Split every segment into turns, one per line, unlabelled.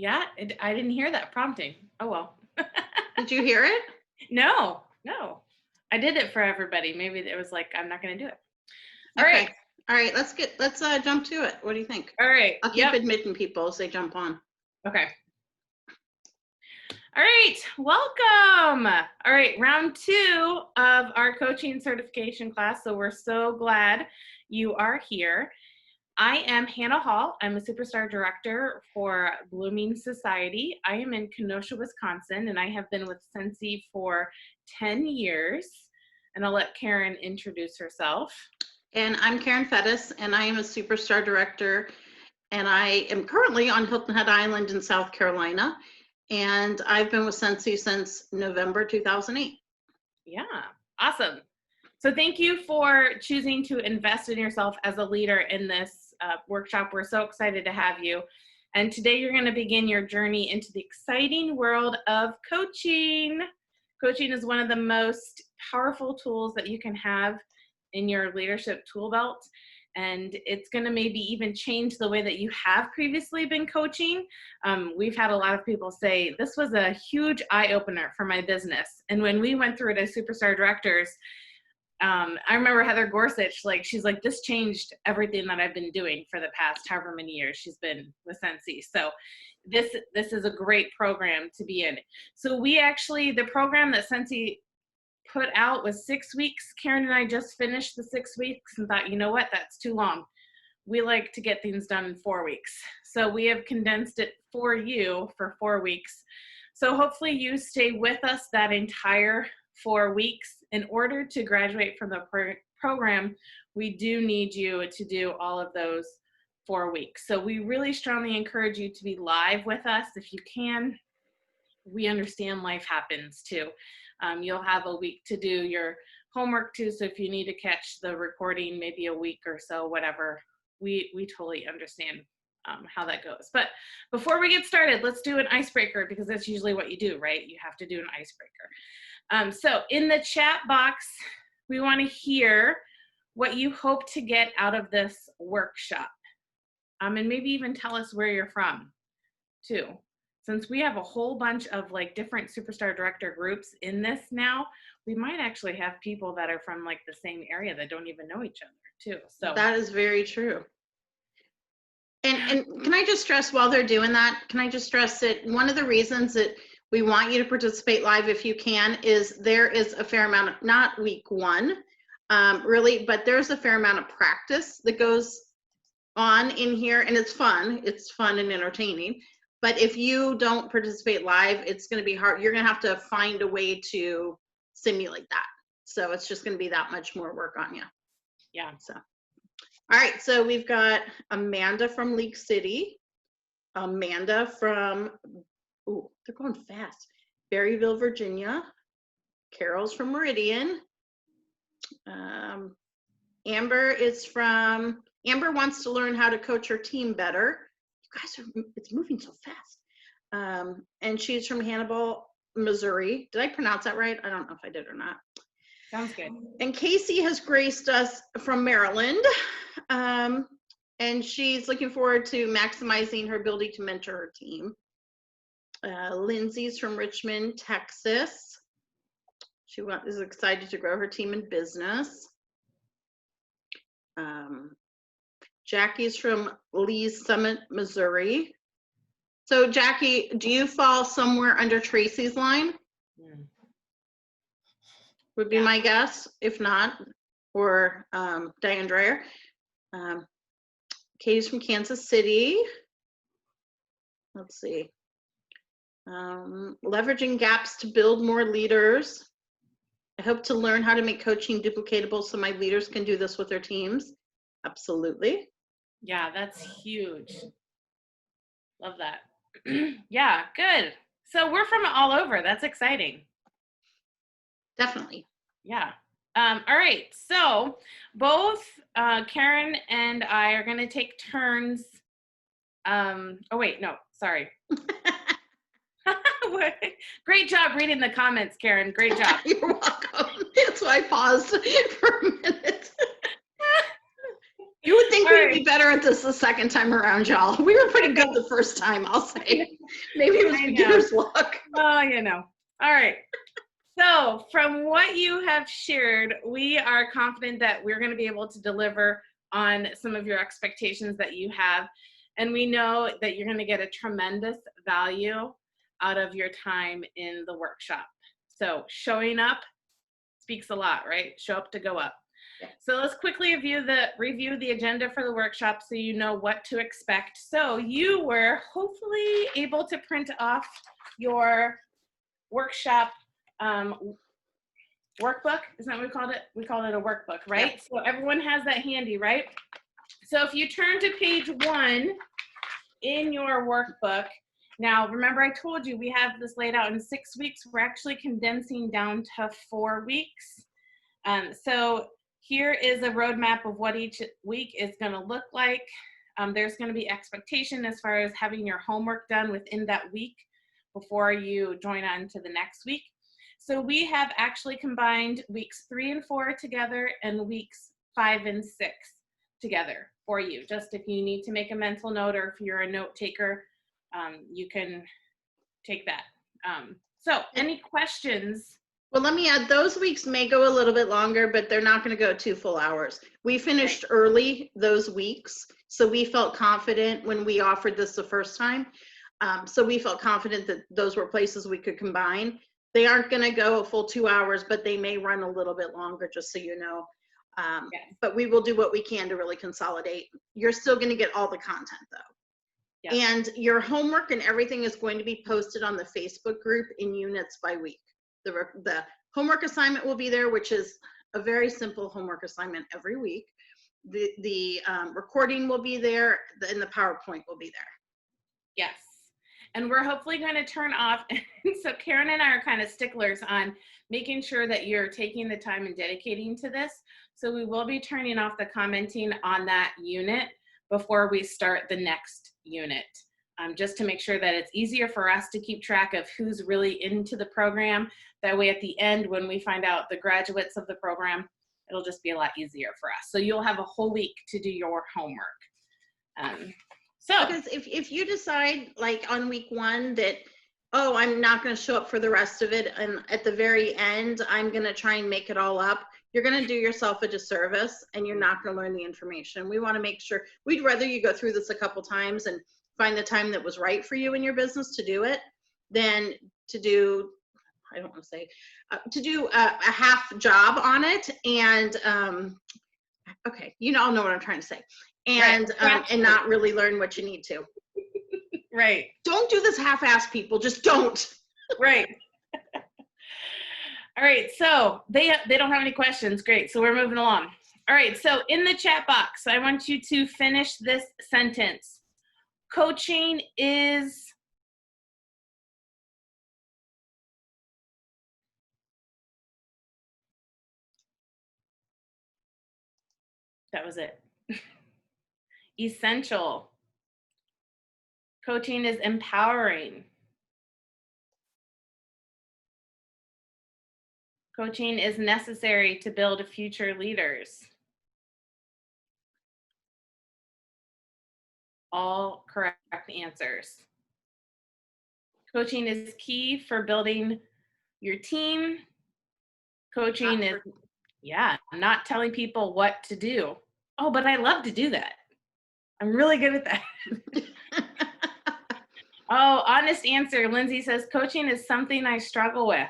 Yeah, I didn't hear that prompting. Oh, well.
Did you hear it?
No, no. I did it for everybody. Maybe it was like, I'm not going to do it. All right.
Okay. All right, let's jump to it. What do you think?
All right.
I'll keep
Yep.
admitting people as they jump on.
Okay. All right. Welcome. All right. Round 2 of our coaching certification class. So we're so glad you are here. I am Hannah Hall. I'm a Superstar Director for Blooming Society. I am in Kenosha, Wisconsin, and I have been with Scentsy for 10 years. And I'll let Karen introduce herself.
And I'm Karen Fettis, and I am a Superstar Director, and I am currently on Hilton Head Island in South Carolina, and I've been with Scentsy since November 2008.
Yeah, awesome. So thank you for choosing to invest in yourself as a leader in this workshop. We're so excited to have you. And today you're going to begin your journey into the exciting world of coaching. Coaching is one of the most powerful tools that you can have in your leadership tool belt. And it's going to maybe even change the way that you have previously been coaching. We've had a lot of people say, this was a huge eye-opener for my business. And when we went through it as Superstar Directors, I remember Heather Gorsuch, like, she's like, this changed everything that I've been doing for the past however many years she's been with Scentsy. So this is a great program to be in. So we actually, the program that Scentsy put out was 6 weeks. Karen and I just finished the 6 weeks and thought, you know what, that's too long. We like to get things done in 4 weeks. So we have condensed it for you for 4 weeks. So hopefully you stay with us that entire 4 weeks. In order to graduate from the program, we do need you to do all of those 4 weeks. So we really strongly encourage you to be live with us if you can. We understand life happens too. You'll have a week to do your homework too. So if you need to catch the recording, maybe a week or so, whatever, we totally understand how that goes. But before we get started, let's do an icebreaker, because that's usually what you do, right? You have to do an icebreaker. So in the chat box, we want to hear what you hope to get out of this workshop. And maybe even tell us where you're from too. Since we have a whole bunch of like different Superstar Director groups in this now, we might actually have people that are from like the same area that don't even know each other too. So
that is very true. And can I just stress, while they're doing that, can I just stress that one of the reasons that we want you to participate live if you can is there is a fair amount of, not week 1 really, but there's a fair amount of practice that goes on in here, and it's fun and entertaining. But if you don't participate live, it's going to be hard. You're going to have to find a way to simulate that. So it's just going to be that much more work on you.
Yeah.
So, all right. So we've got Amanda from League City, Amanda from, oh, they're going fast, Berryville, Virginia. Carol's from Meridian. Amber wants to learn how to coach her team better. You guys it's moving so fast. And she's from Hannibal, Missouri. Did I pronounce that right? I don't know if I did or not.
Sounds good.
And Casey has graced us from Maryland. And she's looking forward to maximizing her ability to mentor her team. Lindsay's from Richmond, Texas. She is excited to grow her team in business. Jackie's from Lee's Summit, Missouri. So Jackie, do you fall somewhere under Tracy's line? Would be my guess, if not, or Diane Dreyer. Katie's from Kansas City. Let's see. Leveraging gaps to build more leaders. I hope to learn how to make coaching duplicatable so my leaders can do this with their teams. Absolutely.
Yeah, that's huge. Love that. Yeah, good. So we're from all over. That's exciting.
Definitely.
Yeah. All right. So both Karen and I are going to take turns. Oh, wait, no, sorry. Great job reading the comments, Karen. Great job.
You're welcome. That's why I paused for a minute. You would think
All
we'd
right.
be better at this the second time around, y'all. We were pretty good the first time, I'll say. Maybe it was
I know.
beginner's luck.
Oh, you know. All right. So from what you have shared, we are confident that we're going to be able to deliver on some of your expectations that you have. And we know that you're going to get a tremendous value out of your time in the workshop. So showing up speaks a lot, right? Show up to go up.
Yeah.
So let's quickly review the agenda for the workshop so you know what to expect. So you were hopefully able to print off your workshop workbook. Isn't that what we called it? We called it a workbook, right? Yep. So everyone has that handy, right? So if you turn to page 1 in your workbook, now remember I told you we have this laid out in 6 weeks. We're actually condensing down to 4 weeks. So here is a roadmap of what each week is going to look like. There's going to be expectation as far as having your homework done within that week before you join on to the next week. So we have actually combined weeks 3 and 4 together and weeks 5 and 6 together for you. Just if you need to make a mental note or if you're a note taker, you can take that. So any questions?
Well, let me add, those weeks may go a little bit longer, but they're not going to go 2 full hours. We finished early those weeks, so we felt confident when we offered this the first time. So we felt confident that those were places we could combine. They aren't going to go a full 2 hours, but they may run a little bit longer, just so you know. Yes. But we will do what we can to really consolidate. You're still going to get all the content, though. Yes. And your homework and everything is going to be posted on the Facebook group in units by week. The homework assignment will be there, which is a very simple homework assignment every week. The recording will be there, and the PowerPoint will be there.
Yes. And we're hopefully going to turn off. So Karen and I are kind of sticklers on making sure that you're taking the time and dedicating to this. So we will be turning off the commenting on that unit before we start the next unit, just to make sure that it's easier for us to keep track of who's really into the program. That way at the end, when we find out the graduates of the program, it'll just be a lot easier for us. So you'll have a whole week to do your homework. So
because if you decide like on week 1 that, oh, I'm not going to show up for the rest of it, and at the very end I'm going to try and make it all up, you're going to do yourself a disservice and you're not going to learn the information. We want to make sure, we'd rather you go through this a couple times and find the time that was right for you in your business to do it than to do, I don't want to say, to do a half job on it and, okay, you all know what I'm trying to say. And
right.
And not really learn what you need to.
Right.
Don't do this half-ass, people. Just don't.
Right. All right. So they don't have any questions. Great. So we're moving along. All right. So in the chat box, I want you to finish this sentence. Coaching is. That was it. Essential. Coaching is empowering. Coaching is necessary to build future leaders. All correct answers. Coaching is key for building your team. Coaching is, yeah, not telling people what to do. Oh, but I love to do that. I'm really good at that. Oh, honest answer. Lindsay says, coaching is something I struggle with.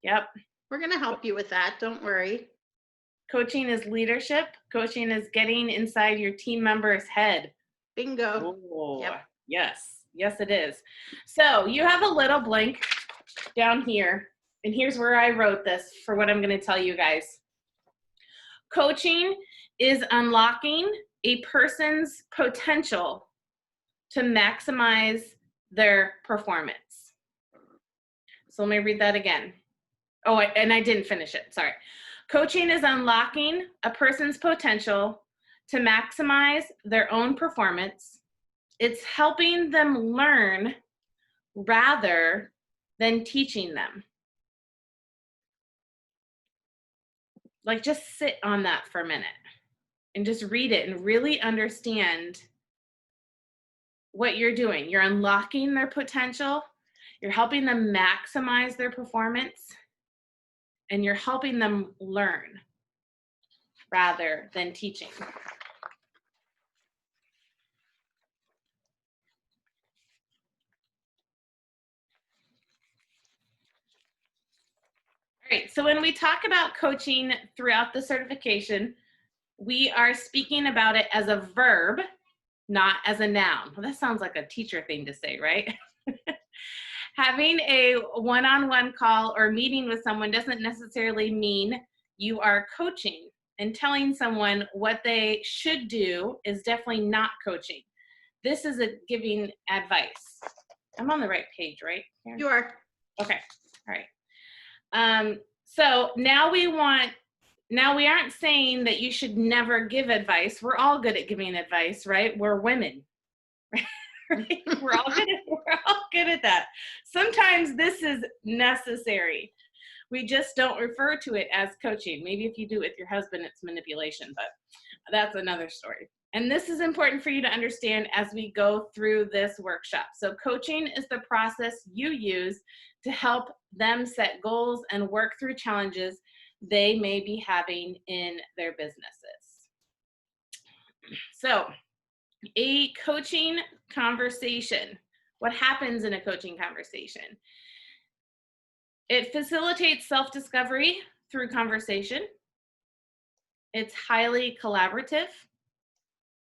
Yep.
We're going to help you with that. Don't worry.
Coaching is leadership. Coaching is getting inside your team member's head.
Bingo.
Oh, yep. Yes. Yes, it is. So you have a little blank down here. And here's where I wrote this for what I'm going to tell you guys. Coaching is unlocking a person's potential to maximize their performance. So let me read that again. Oh, and I didn't finish it. Sorry. Coaching is unlocking a person's potential to maximize their own performance. It's helping them learn rather than teaching them. Like, just sit on that for a minute. and just read it and really understand what you're doing. You're unlocking their potential, you're helping them maximize their performance, and you're helping them learn rather than teaching. All right, so when we talk about coaching throughout the certification, we are speaking about it as a verb, not as a noun. Well, that sounds like a teacher thing to say, right? Having a one-on-one call or meeting with someone doesn't necessarily mean you are coaching, and telling someone what they should do is definitely not coaching. This is a giving advice. I'm on the right page, right? Karen?
You are.
Okay, all right. So now we aren't saying that you should never give advice. We're all good at giving advice, right? We're women. Right? We're all good at that. Sometimes this is necessary. We just don't refer to it as coaching. Maybe if you do it with your husband, it's manipulation, but that's another story. And this is important for you to understand as we go through this workshop. So coaching is the process you use to help them set goals and work through challenges they may be having in their businesses. So a coaching conversation. What happens in a coaching conversation? It facilitates self-discovery through conversation. It's highly collaborative.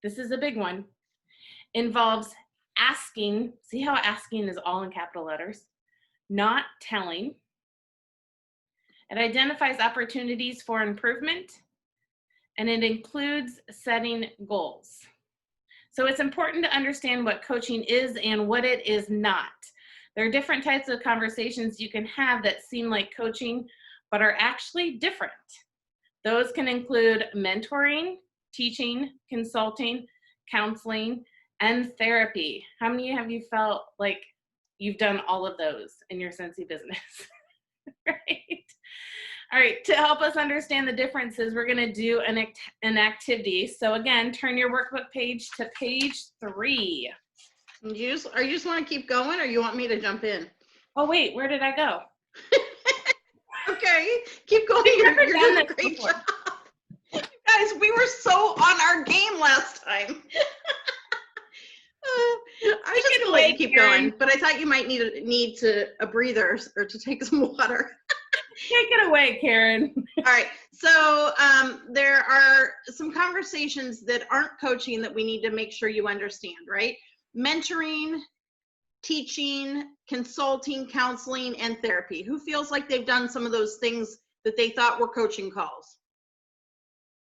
This is a big one. Involves asking. See how asking is all in capital letters? Not telling. It identifies opportunities for improvement, and it includes setting goals. So it's important to understand what coaching is and what it is not. There are different types of conversations you can have that seem like coaching, but are actually different. Those can include mentoring, teaching, consulting, counseling, and therapy. How many have you felt like you've done all of those in your Scentsy business? Right? All right, to help us understand the differences, we're gonna do an activity. So again, turn your workbook page to page 3.
Are you just want to keep going, or you want me to jump in?
Oh wait, where did I go?
Okay, keep going. You're doing a great job. Guys, we were so on our game last time. I was just gonna let you keep going, but I thought you might need a breather or to take some water.
Take it away, Karen.
All right, so there are some conversations that aren't coaching that we need to make sure you understand, right? Mentoring, teaching, consulting, counseling, and therapy. Who feels like they've done some of those things that they thought were coaching calls?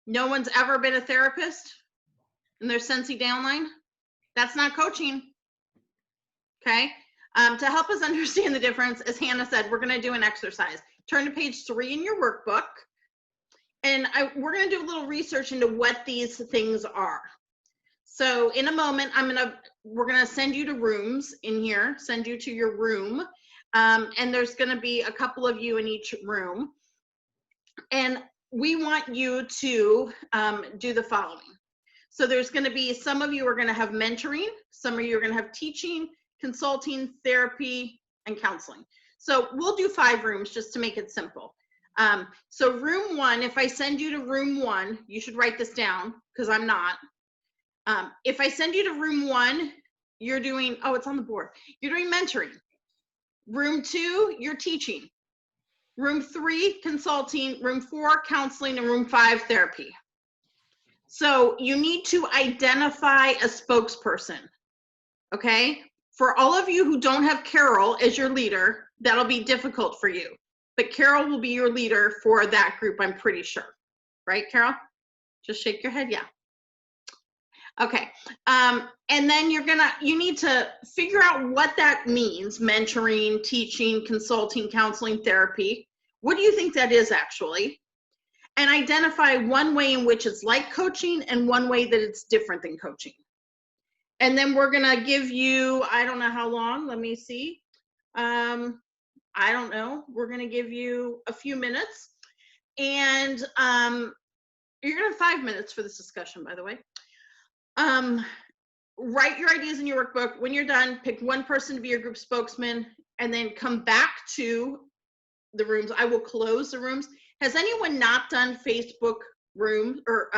No one's ever been a therapist in their Scentsy downline? That's not coaching, okay? To help us understand the difference, as Hannah said, we're gonna do an exercise. Turn to page 3 in your workbook, and we're gonna do a little research into what these things are. So in a moment, we're gonna send you to rooms in here, send you to your room, and there's gonna be a couple of you in each room. And we want you to do the following. So there's gonna be, some of you are gonna have mentoring, some of you are gonna have teaching, consulting, therapy, and counseling. So we'll do 5 rooms just to make it simple. So room 1, if I send you to room 1, you should write this down because I'm not. If I send you to room 1, you're doing, oh, it's on the board. You're doing mentoring. Room 2, you're teaching. Room 3, consulting. Room 4, counseling. And room 5, therapy. So you need to identify a spokesperson, okay? For all of you who don't have Carol as your leader, that'll be difficult for you. But Carol will be your leader for that group, I'm pretty sure. Right, Carol? Just shake your head, yeah. Okay, and then you need to figure out what that means: mentoring, teaching, consulting, counseling, therapy. What do you think that is actually? And identify one way in which it's like coaching and one way that it's different than coaching. And then we're gonna give you, I don't know how long, let me see. I don't know, we're gonna give you a few minutes. And you're gonna have 5 minutes for this discussion, by the way. Write your ideas in your workbook. When you're done, pick one person to be your group spokesman, and then come back to the rooms. I will close the rooms. Has anyone not done Facebook rooms or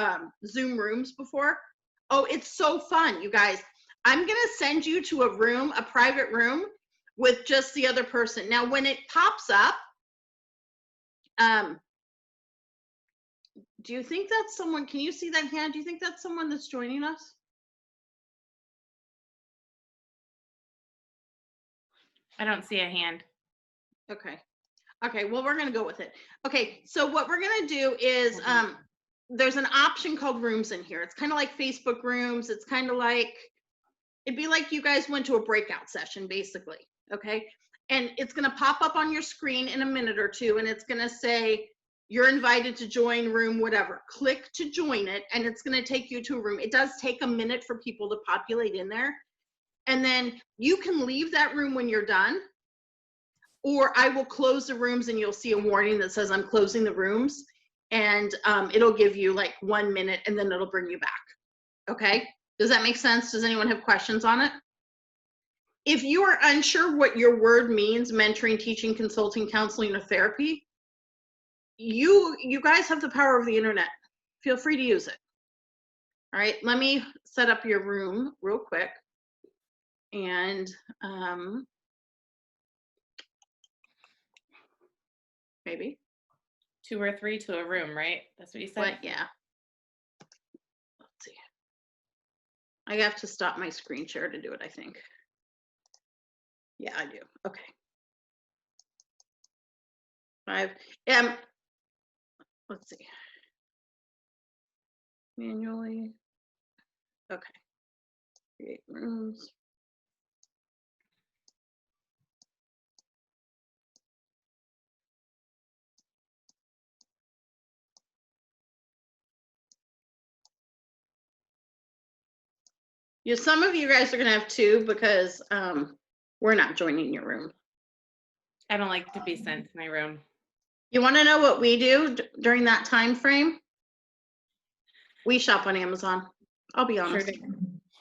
Zoom rooms before? Oh, it's so fun, you guys. I'm gonna send you to a room, a private room with just the other person. Now, when it pops up, do you think that's someone, can you see that hand? Do you think that's someone that's joining us?
I don't see a hand.
Okay. Okay, well, we're gonna go with it. Okay, so what we're gonna do is, there's an option called rooms in here. It's kind of like Facebook rooms. It's kind of like, it'd be like you guys went to a breakout session, basically, okay? And it's gonna pop up on your screen in a minute or two, and it's gonna say, you're invited to join room, whatever. Click to join it, and it's gonna take you to a room. It does take a minute for people to populate in there. And then you can leave that room when you're done, or I will close the rooms and you'll see a warning that says I'm closing the rooms, and it'll give you like 1 minute and then it'll bring you back. Okay, does that make sense? Does anyone have questions on it? If you are unsure what your word means, mentoring, teaching, consulting, counseling, or therapy, you guys have the power of the internet. Feel free to use it. All right, let me set up your room real quick. And maybe
2 or 3 to a room, right? That's what you said?
But yeah. Let's see. I have to stop my screen share to do it, I think. Yeah, I do. Okay. 5. Let's see. Manually. Okay. Create rooms. Yeah, some of you guys are gonna have 2 because we're not joining your room.
I don't like to be sent to my room.
You want to know what we do during that time frame? We shop on Amazon. I'll be honest.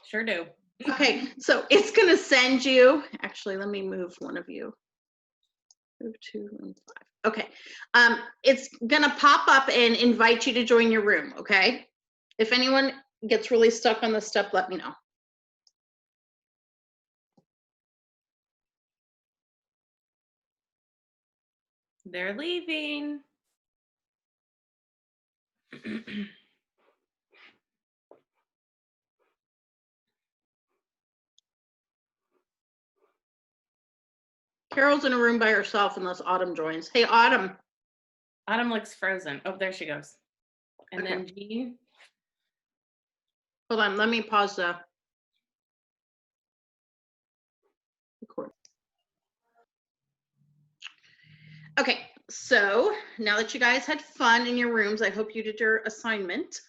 Sure do.
Okay, so it's gonna send you. Actually, let me move one of you. Move 2 and 5. Okay, it's gonna pop up and invite you to join your room. Okay, if anyone gets really stuck on this step, let me know.
They're leaving.
Carol's in a room by herself unless Autumn joins. Hey, Autumn.
Autumn looks frozen. Oh, there she goes. And
Okay.
then Jean.
Hold on, let me pause the record. Okay, so now that you guys had fun in your rooms, I hope you did your assignment.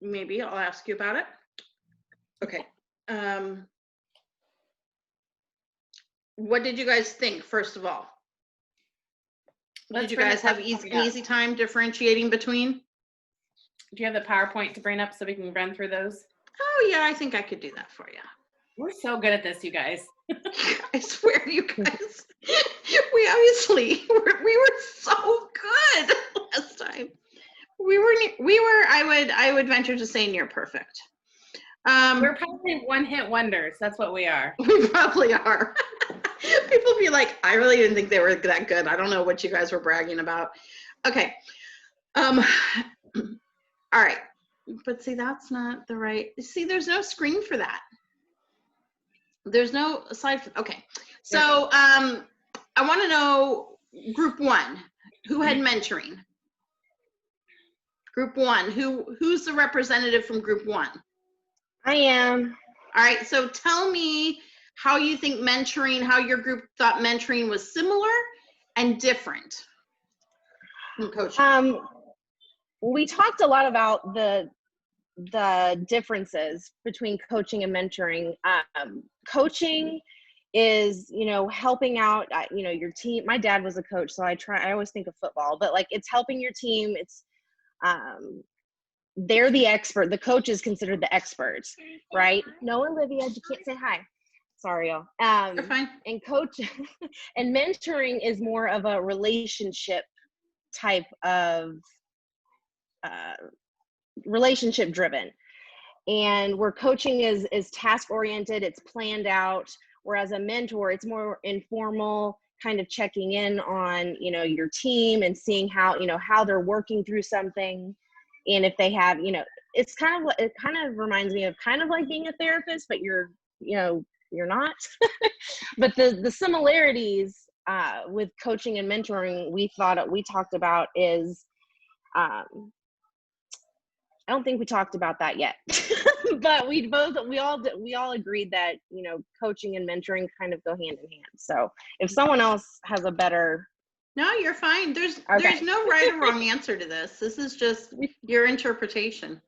Maybe I'll ask you about it. Okay. What did you guys think, first of all? Did you guys have an easy time differentiating between?
Do you have the PowerPoint to bring up so we can run through those?
Oh yeah, I think I could do that for you.
We're so good at this, you guys.
I swear, you guys, we were so good last time. We were, I would venture to say near perfect.
We're probably one-hit wonders. That's what we are.
We probably are. People be like, I really didn't think they were that good. I don't know what you guys were bragging about. Okay. All right. But see, that's not the right, see, there's no screen for that. There's no aside from, okay. So I want to know group 1, who had mentoring? Group 1, who's the representative from group 1?
I am.
All right, so tell me how you think mentoring, how your group thought mentoring was similar and different from coaching.
We talked a lot about the differences between coaching and mentoring. Coaching is, you know, helping out, you know, your team. My dad was a coach, so I always think of football, but like it's helping your team. It's, they're the expert. The coach is considered the experts, right? No, Olivia, you can't say hi. Sorry, y'all.
You're fine.
And coach and mentoring is more of a relationship type of relationship driven. And where coaching is task oriented, it's planned out, whereas a mentor, it's more informal, kind of checking in on, you know, your team and seeing how, you know, how they're working through something. And if they have, you know, it kind of reminds me of kind of like being a therapist, but you're not. But the similarities with coaching and mentoring we talked about is, I don't think we talked about that yet, but we all agreed that, you know, coaching and mentoring kind of go hand in hand. So if someone else has a better.
No, you're fine. There's no right or wrong answer to this. This is just your interpretation.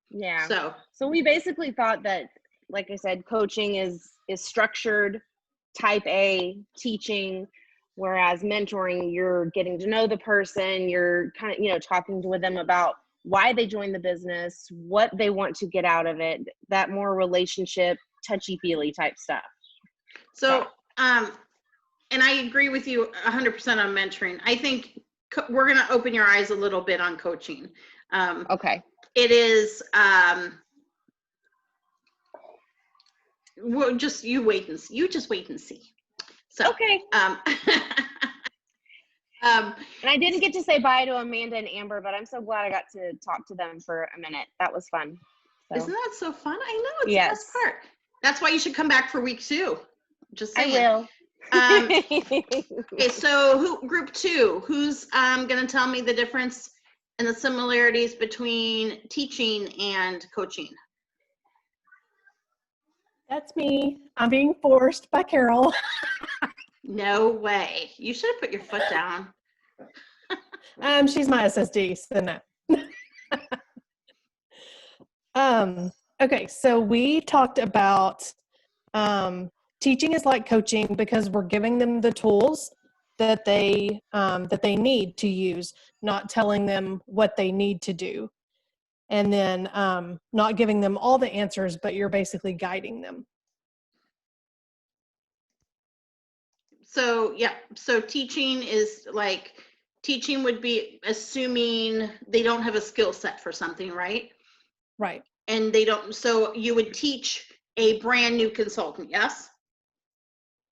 Yeah.
So
we basically thought that, like I said, coaching is structured, type A, teaching, whereas mentoring, you're getting to know the person, you're kind of, you know, talking with them about why they joined the business, what they want to get out of it, that more relationship, touchy-feely type stuff.
So, and I agree with you 100% on mentoring. I think we're going to open your eyes a little bit on coaching.
Okay.
It is, well, just you just wait and see. So,
okay. And I didn't get to say bye to Amanda and Amber, but I'm so glad I got to talk to them for a minute. That was fun. So.
Isn't that so fun? I know, it's the best part. That's why you should come back for week 2. Just saying.
I will.
Okay, so group 2, who's going to tell me the difference and the similarities between teaching and coaching?
That's me. I'm being forced by Carol.
No way. You should have put your foot down.
She's my SSD, so no. Okay, so we talked about teaching is like coaching because we're giving them the tools that they need to use, not telling them what they need to do, and then not giving them all the answers, but you're basically guiding them.
So yeah, so teaching would be assuming they don't have a skill set for something, right?
Right.
And they don't, so you would teach a brand new consultant, yes?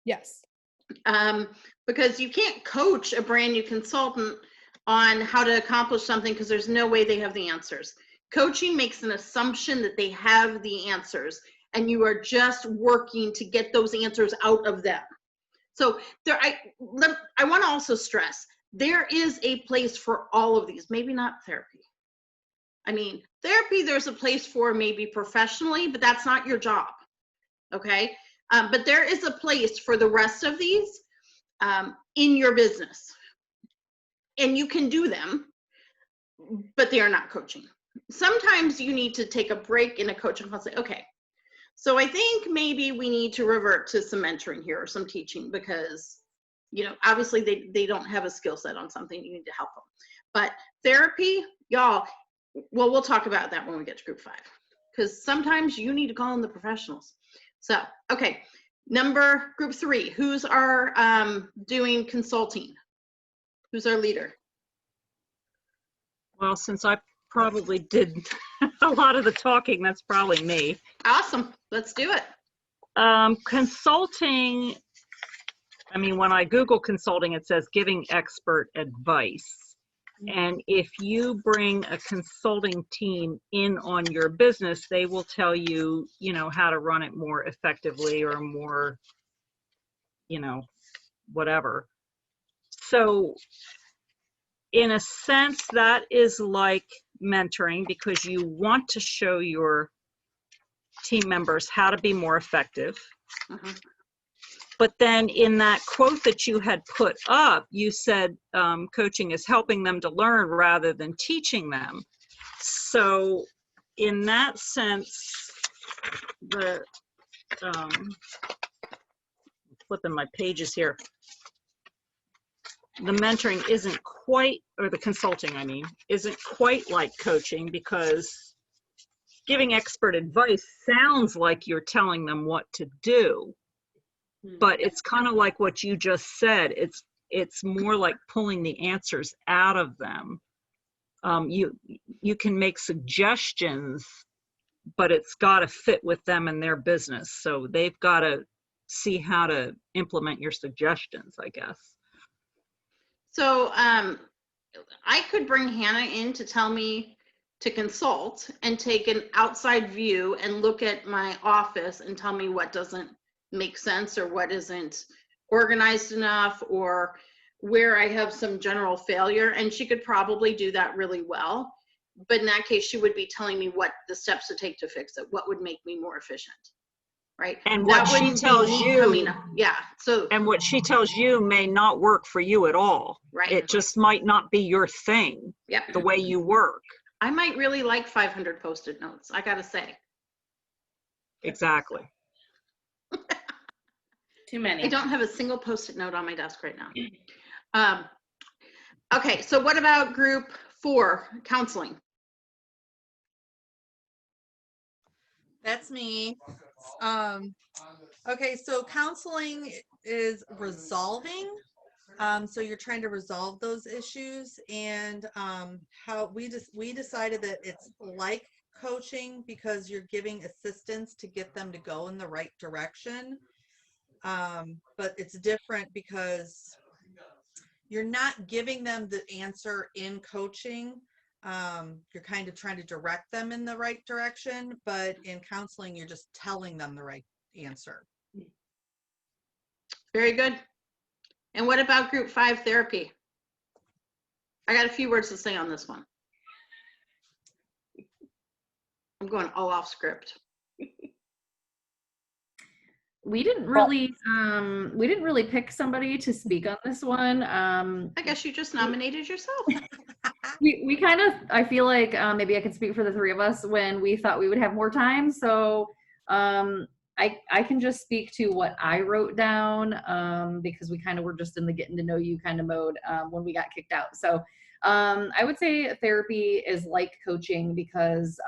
Yes.
Because you can't coach a brand new consultant on how to accomplish something because there's no way they have the answers. Coaching makes an assumption that they have the answers and you are just working to get those answers out of them. So I want to also stress, there is a place for all of these, maybe not therapy. I mean, therapy, there's a place for maybe professionally, but that's not your job, okay? But there is a place for the rest of these in your business. And you can do them, but they are not coaching. Sometimes you need to take a break in a coaching class and say, okay, so I think maybe we need to revert to some mentoring here or some teaching because, you know, obviously they don't have a skill set on something. You need to help them. But therapy, y'all, well, we'll talk about that when we get to group 5 because sometimes you need to call in the professionals. So, okay, group 3, who's our doing consulting? Who's our leader?
Well, since I probably did a lot of the talking, that's probably me.
Awesome. Let's do it.
Consulting, I mean, when I Google consulting, it says giving expert advice. And if you bring a consulting team in on your business, they will tell you, you know, how to run it more effectively or more, you know, whatever. So in a sense, that is like mentoring because you want to show your team members how to be more effective.
Uh-huh.
But then in that quote that you had put up, you said coaching is helping them to learn rather than teaching them. So in that sense, flipping my pages here. The mentoring isn't quite, or the consulting, I mean, isn't quite like coaching, because giving expert advice sounds like you're telling them what to do, but it's kind of like what you just said. It's more like pulling the answers out of them. You can make suggestions, but it's got to fit with them and their business. So they've got to see how to implement your suggestions, I guess.
So I could bring Hannah in to tell me to consult and take an outside view and look at my office and tell me what doesn't make sense or what isn't organized enough or where I have some general failure. And she could probably do that really well. But in that case, she would be telling me what the steps to take to fix it, what would make me more efficient. Right.
And what she tells you,
yeah. So,
and what she tells you may not work for you at all.
right.
It just might not be your thing.
Yep.
The way you work.
I might really like 500 Post-it notes, I gotta say.
Exactly.
Too many.
I don't have a single Post-it note on my desk right now. Okay, so what about group 4, counseling?
That's me. Okay, so counseling is resolving. So you're trying to resolve those issues, and how we decided that it's like coaching because you're giving assistance to get them to go in the right direction. But it's different because you're not giving them the answer in coaching. You're kind of trying to direct them in the right direction, but in counseling, you're just telling them the right answer.
Very good. And what about group 5, therapy? I got a few words to say on this one. I'm going all off script.
We didn't really pick somebody to speak on this one.
I guess you just nominated yourself.
We kind of, I feel like maybe I can speak for the three of us when we thought we would have more time. So I can just speak to what I wrote down because we kind of were just in the getting to know you kind of mode when we got kicked out. So I would say therapy is like coaching because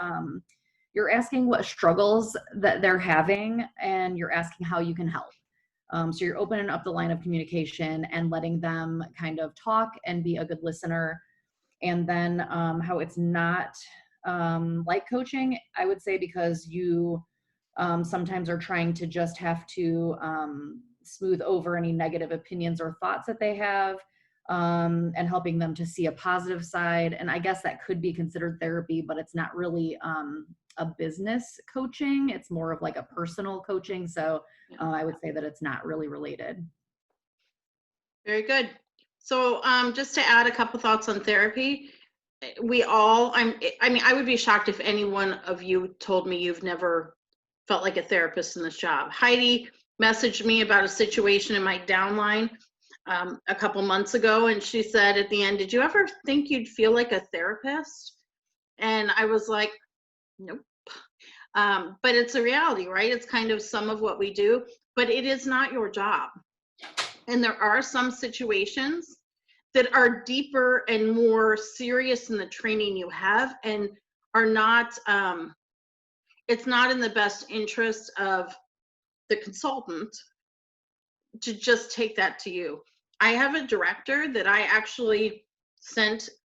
you're asking what struggles that they're having and you're asking how you can help. So you're opening up the line of communication and letting them kind of talk and be a good listener. And then how it's not like coaching, I would say, because you sometimes are trying to just have to smooth over any negative opinions or thoughts that they have and helping them to see a positive side. And I guess that could be considered therapy, but it's not really a business coaching. It's more of like a personal coaching. So I would say that it's not really related.
Very good. So just to add a couple thoughts on therapy, we all, I mean, I would be shocked if any one of you told me you've never felt like a therapist in this job. Heidi messaged me about a situation in my downline a couple months ago, and she said at the end, did you ever think you'd feel like a therapist? And I was like, nope. But it's a reality, right? It's kind of some of what we do, but it is not your job. And there are some situations that are deeper and more serious in the training you have and are not, it's not in the best interest of the consultant to just take that to you. I have a director that I actually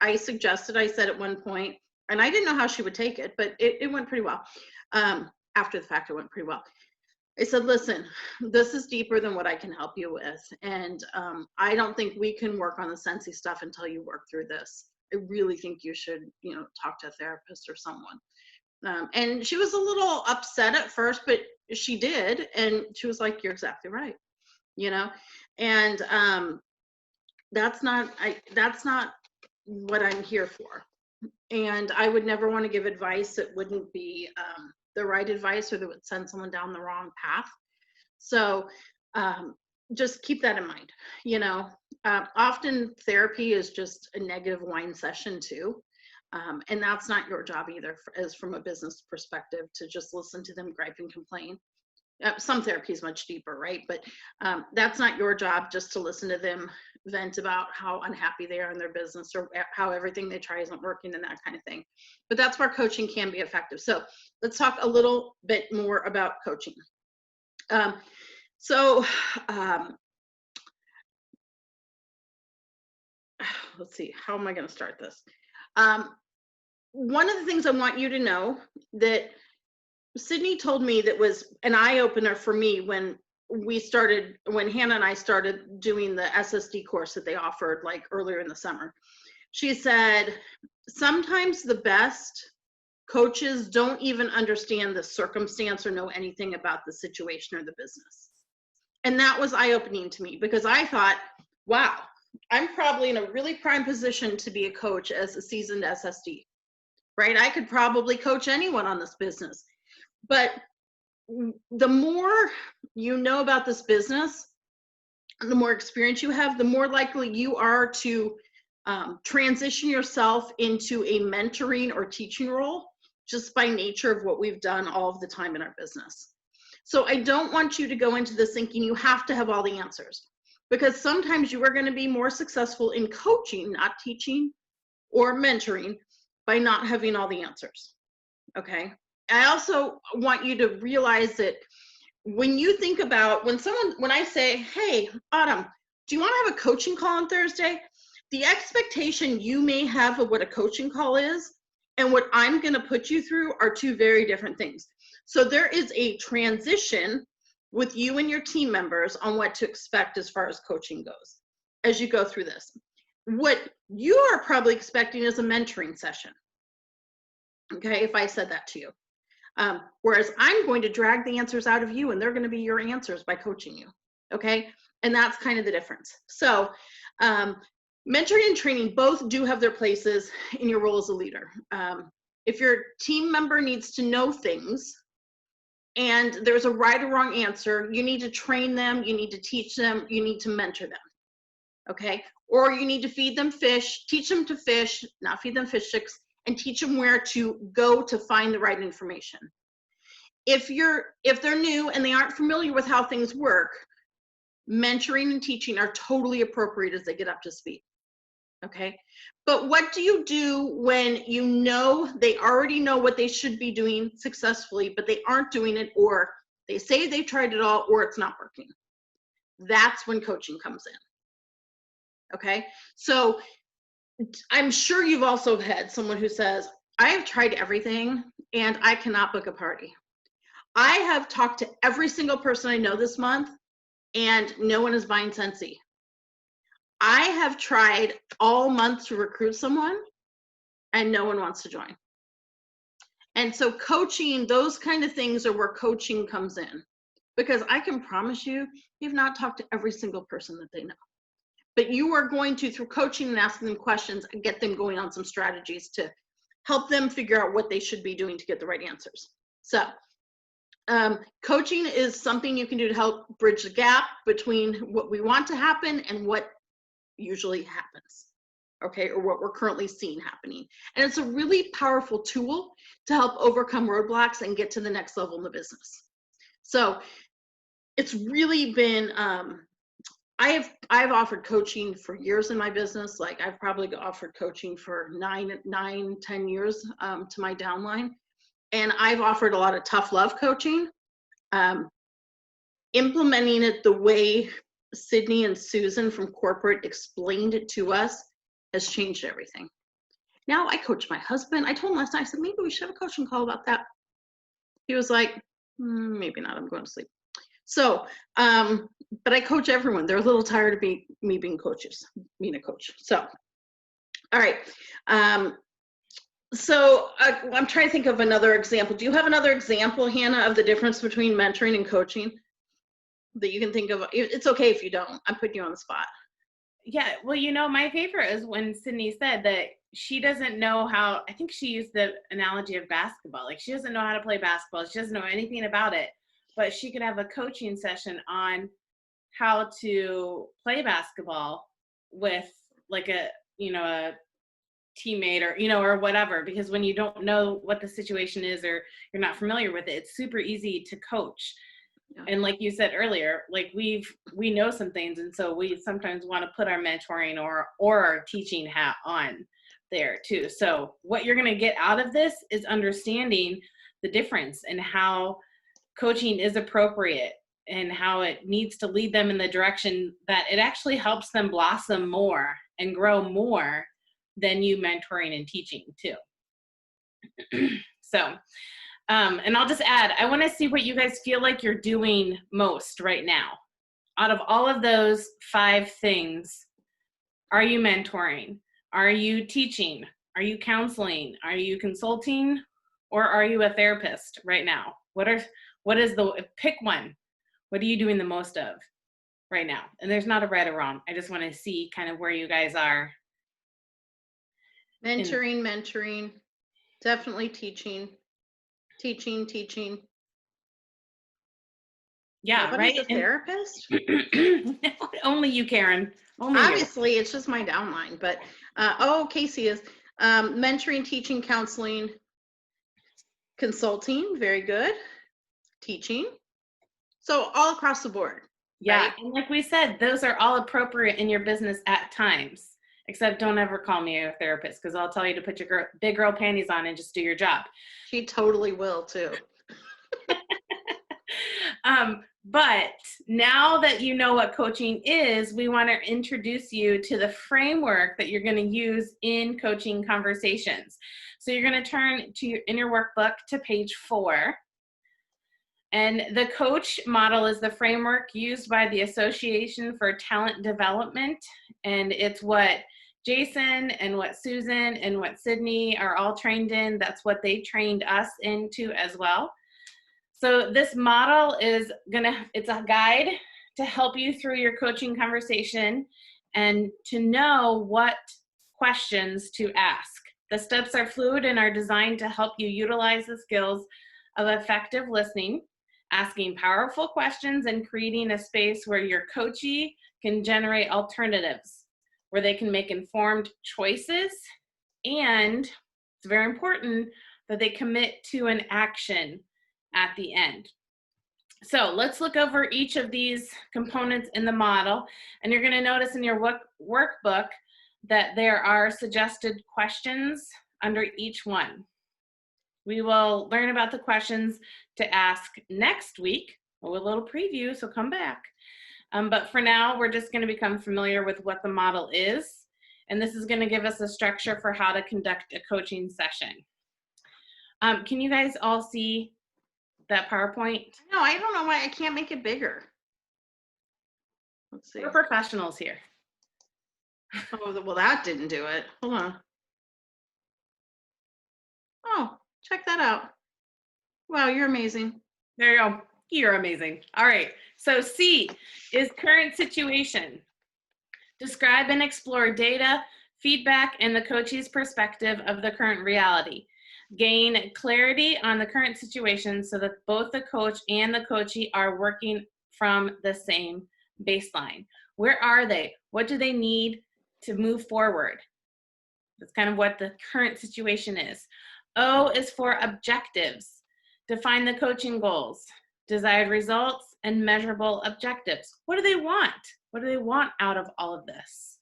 I suggested, I said at one point, and I didn't know how she would take it, but it went pretty well. After the fact, it went pretty well. I said, listen, this is deeper than what I can help you with. And I don't think we can work on the Sensi stuff until you work through this. I really think you should, talk to a therapist or someone. And she was a little upset at first, but she did. And she was like, you're exactly right. And that's not what I'm here for. And I would never want to give advice that wouldn't be the right advice or that would send someone down the wrong path. So just keep that in mind. Often therapy is just a negative whine session too. And that's not your job either, as from a business perspective, to just listen to them gripe and complain. Some therapy is much deeper, right? But that's not your job, just to listen to them vent about how unhappy they are in their business or how everything they try isn't working and that kind of thing. But that's where coaching can be effective. So let's talk a little bit more about coaching. Let's see, how am I going to start this? One of the things I want you to know that Sydney told me that was an eye-opener for me when Hannah and I started doing the SSD course that they offered like earlier in the summer. She said, sometimes the best coaches don't even understand the circumstance or know anything about the situation or the business. And that was eye-opening to me, because I thought, wow, I'm probably in a really prime position to be a coach as a seasoned SSD, right? I could probably coach anyone on this business. But the more you know about this business, the more experience you have, the more likely you are to transition yourself into a mentoring or teaching role, just by nature of what we've done all of the time in our business. So I don't want you to go into this thinking you have to have all the answers, because sometimes you are going to be more successful in coaching, not teaching or mentoring, by not having all the answers. Okay. I also want you to realize that when you think about when I say, hey, Autumn, do you want to have a coaching call on Thursday? The expectation you may have of what a coaching call is and what I'm going to put you through are two very different things. So there is a transition with you and your team members on what to expect as far as coaching goes as you go through this. What you are probably expecting is a mentoring session. Okay, if I said that to you. Whereas I'm going to drag the answers out of you, and they're going to be your answers by coaching you. Okay, and that's kind of the difference. So mentoring and training both do have their places in your role as a leader. If your team member needs to know things and there's a right or wrong answer, you need to train them, you need to teach them, you need to mentor them. Okay, or you need to feed them fish, teach them to fish, not feed them fish sticks, and teach them where to go to find the right information. If they're new and they aren't familiar with how things work, mentoring and teaching are totally appropriate as they get up to speed. Okay, but what do you do when you know they already know what they should be doing successfully, but they aren't doing it, or they say they've tried it all, or it's not working? That's when coaching comes in. Okay, so I'm sure you've also had someone who says, I have tried everything and I cannot book a party. I have talked to every single person I know this month and no one is buying Scentsy. I have tried all month to recruit someone and no one wants to join. And so coaching, those kind of things are where coaching comes in, because I can promise you, you've not talked to every single person that they know. But you are going to, through coaching and asking them questions, and get them going on some strategies to help them figure out what they should be doing to get the right answers. So coaching is something you can do to help bridge the gap between what we want to happen and what usually happens, okay, or what we're currently seeing happening. And it's a really powerful tool to help overcome roadblocks and get to the next level in the business. So it's really been, I've offered coaching for years in my business. Like I've probably offered coaching for 10 years to my downline. And I've offered a lot of tough love coaching. Implementing it the way Sydney and Susan from corporate explained it to us has changed everything. Now I coach my husband. I told him last night, I said, maybe we should have a coaching call about that. He was like, maybe not, I'm going to sleep. So, but I coach everyone. They're a little tired of me being a coach. So, all right. So I'm trying to think of another example. Do you have another example, Hannah, of the difference between mentoring and coaching that you can think of? It's okay if you don't. I'm putting you on the spot.
Yeah, well, you know, my favorite is when Sydney said that she doesn't know how, I think she used the analogy of basketball. Like she doesn't know how to play basketball. She doesn't know anything about it, but she could have a coaching session on how to play basketball with like a teammate or, or whatever, because when you don't know what the situation is or you're not familiar with it, it's super easy to coach.
Yeah.
And like you said earlier, like we know some things, and so we sometimes want to put our mentoring or our teaching hat on there too. So what you're going to get out of this is understanding the difference and how coaching is appropriate and how it needs to lead them in the direction that it actually helps them blossom more and grow more than you mentoring and teaching too. So, and I'll just add, I want to see what you guys feel like you're doing most right now. Out of all of those 5 things, are you mentoring? Are you teaching? Are you counseling? Are you consulting? Or are you a therapist right now? Pick one. What are you doing the most of right now? And there's not a right or wrong. I just want to see kind of where you guys are.
Mentoring, definitely teaching.
Yeah,
Nobody's
right?
a therapist?
Only you, Karen. Only you.
Obviously, it's just my downline, but, Casey is, mentoring, teaching, counseling, consulting, very good, teaching. So all across the board.
Yeah,
right?
and like we said, those are all appropriate in your business at times. Except don't ever call me a therapist, because I'll tell you to put your big girl panties on and just do your job.
She totally will too.
But now that you know what coaching is, we want to introduce you to the framework that you're going to use in coaching conversations. So you're going to turn in your workbook to page 4. And the coach model is the framework used by the Association for Talent Development. And it's what Jason and what Susan and what Sydney are all trained in. That's what they trained us into as well. So this model is it's a guide to help you through your coaching conversation and to know what questions to ask. The steps are fluid and are designed to help you utilize the skills of effective listening, asking powerful questions, and creating a space where your coachee can generate alternatives, where they can make informed choices, and it's very important that they commit to an action at the end. So let's look over each of these components in the model, and you're going to notice in your workbook that there are suggested questions under each one. We will learn about the questions to ask next week, a little preview, so come back. But for now, we're just going to become familiar with what the model is, and this is going to give us a structure for how to conduct a coaching session. Can you guys all see that PowerPoint?
No, I don't know why I can't make it bigger. Let's see.
We're professionals here.
Oh, well, that didn't do it. Hold on. Oh, check that out. Wow, you're amazing.
There you go. You're amazing. All right. So C is current situation. Describe and explore data, feedback, and the coachee's perspective of the current reality. Gain clarity on the current situation so that both the coach and the coachee are working from the same baseline. Where are they? What do they need to move forward? That's kind of what the current situation is. O is for objectives. Define the coaching goals, desired results, and measurable objectives. What do they want? What do they want out of all of this?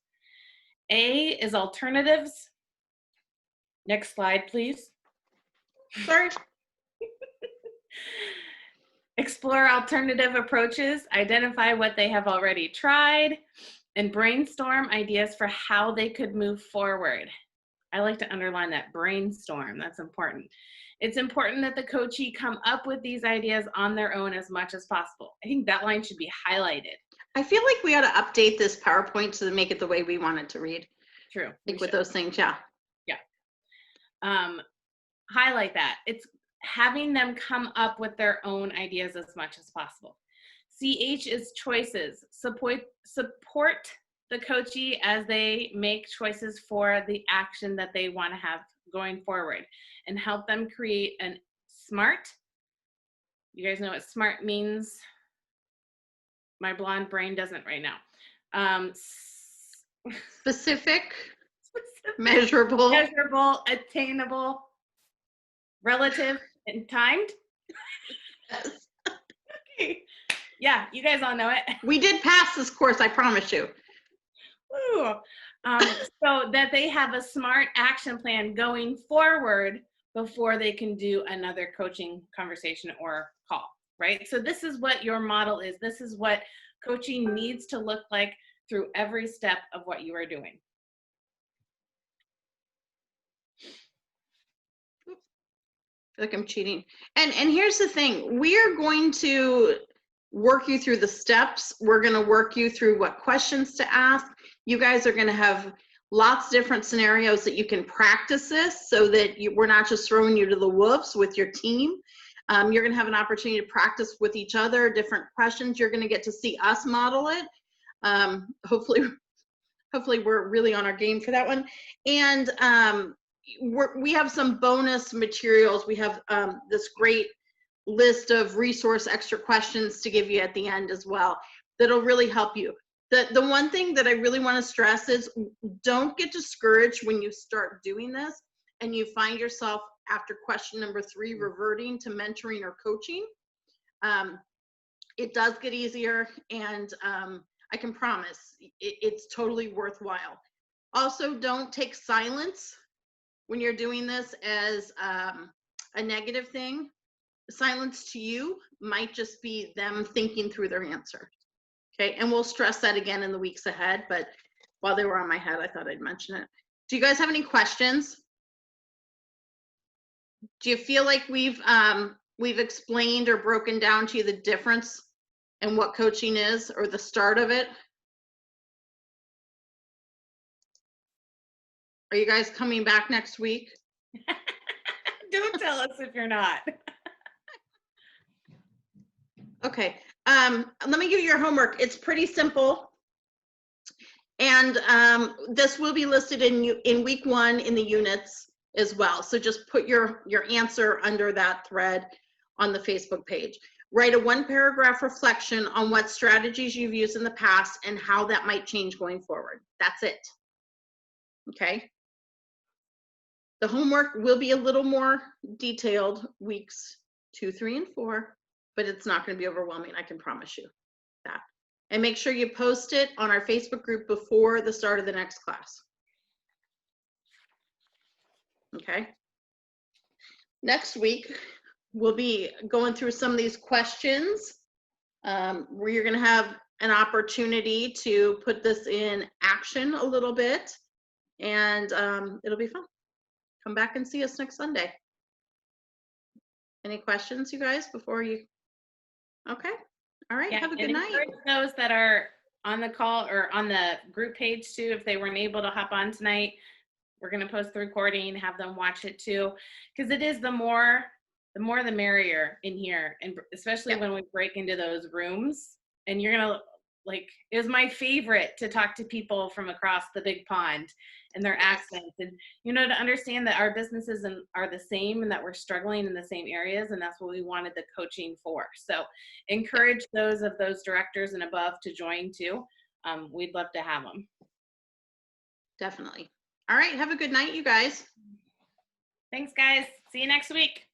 A is alternatives. Next slide, please.
Sorry.
Explore alternative approaches, identify what they have already tried, and brainstorm ideas for how they could move forward. I like to underline that, brainstorm. That's important. It's important that the coachee come up with these ideas on their own as much as possible. I think that line should be highlighted.
I feel like we ought to update this PowerPoint to make it the way we want it to read.
True.
Like with those things, yeah.
Yeah. Highlight that. It's having them come up with their own ideas as much as possible. CH is choices. Support the coachee as they make choices for the action that they want to have going forward, and help them create a SMART. You guys know what SMART means? My blonde brain doesn't right now.
Specific, measurable,
attainable, relative, and timed.
Yes.
Okay. Yeah, you guys all know it.
We did pass this course, I promise you.
Woo. So that they have a smart action plan going forward before they can do another coaching conversation or call, right? So this is what your model is. This is what coaching needs to look like through every step of what you are doing.
I feel like I'm cheating. And here's the thing. We are going to work you through the steps. We're going to work you through what questions to ask. You guys are going to have lots of different scenarios that you can practice this so that we're not just throwing you to the wolves with your team. You're going to have an opportunity to practice with each other, different questions. You're going to get to see us model it. Hopefully we're really on our game for that one. And we have some bonus materials. We have this great list of resource extra questions to give you at the end as well that'll really help you. The one thing that I really want to stress is don't get discouraged when you start doing this and you find yourself after question number 3 reverting to mentoring or coaching. It does get easier, and I can promise it's totally worthwhile. Also, don't take silence when you're doing this as a negative thing. Silence to you might just be them thinking through their answer. Okay, and we'll stress that again in the weeks ahead, but while they were on my head, I thought I'd mention it. Do you guys have any questions? Do you feel like we've explained or broken down to you the difference in what coaching is or the start of it? Are you guys coming back next week?
Don't tell us if you're not.
Okay, let me give you your homework. It's pretty simple. And this will be listed in week 1 in the units as well. So just put your answer under that thread on the Facebook page. Write a 1-paragraph reflection on what strategies you've used in the past and how that might change going forward. That's it. Okay. The homework will be a little more detailed weeks 2, 3, and 4, but it's not going to be overwhelming. I can promise you that. And make sure you post it on our Facebook group before the start of the next class. Okay. Next week, we'll be going through some of these questions where you're going to have an opportunity to put this in action a little bit, and it'll be fun. Come back and see us next Sunday. Any questions, you guys, before you? Okay. All right.
Yeah,
have a good
and
night.
encourage those that are on the call or on the group page too, if they weren't able to hop on tonight, we're going to post the recording, have them watch it too, because it is the more the merrier in here, and especially when we break into those rooms. And you're gonna, like, it was my favorite to talk to people from across the big pond and their accents, and to understand that our businesses are the same and that we're struggling in the same areas, and that's what we wanted the coaching for. So encourage those directors and above to join too. We'd love to have them.
Definitely. All right. Have a good night, you guys.
Thanks, guys. See you next week.